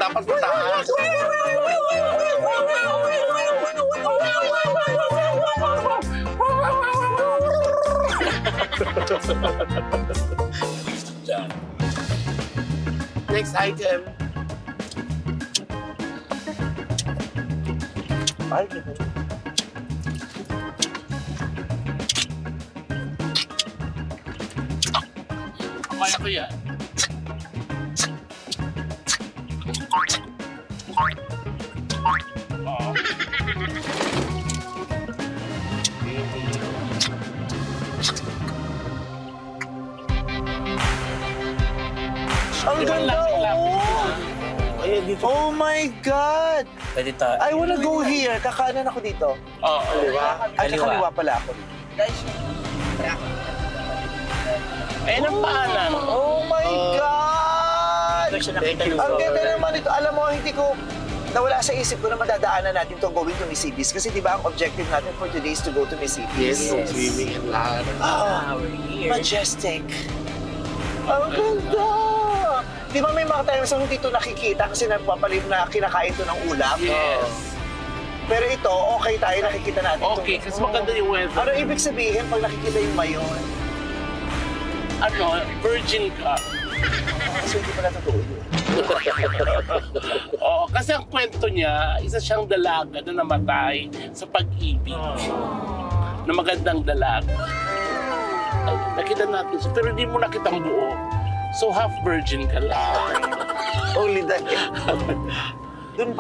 dapat mataas. Diyan. Next item. Ay, kaya ko yan. Oo. Ang ganda, oh! Ayan, dito. Oh my God! Pwede tayo. I wanna go here. Kakanan ako dito. Oo. Kaliwa? Ay, Kaliwa. kakaliwa pala ako. Ayan ang paanan. Oh my God! Ito siya Thank nakita you. ng Ang ganda naman ito. Alam mo, hindi ko nawala sa isip ko na madadaanan natin itong going to Miss Ibis. Kasi di ba ang objective natin for today is to go to Miss Yes, Ibis? swimming and lahat. Ah, We're here. majestic. Ang ganda! Di ba may mga times na hindi ito nakikita kasi nagpapalim na kinakain ito ng ulap? Yes. Pero ito, okay tayo, nakikita natin ito. Okay, kasi maganda yung weather. Ano ibig sabihin pag nakikita yung mayon? Ano, virgin ka. Kasi hindi pala totoo yun. Oo, kasi ang kwento niya, isa siyang dalaga na namatay sa pag-ibig. Na magandang dalaga. Ay, nakita natin siya, pero hindi mo nakitang buo. So half virgin ka lang. Only that. Doon pa.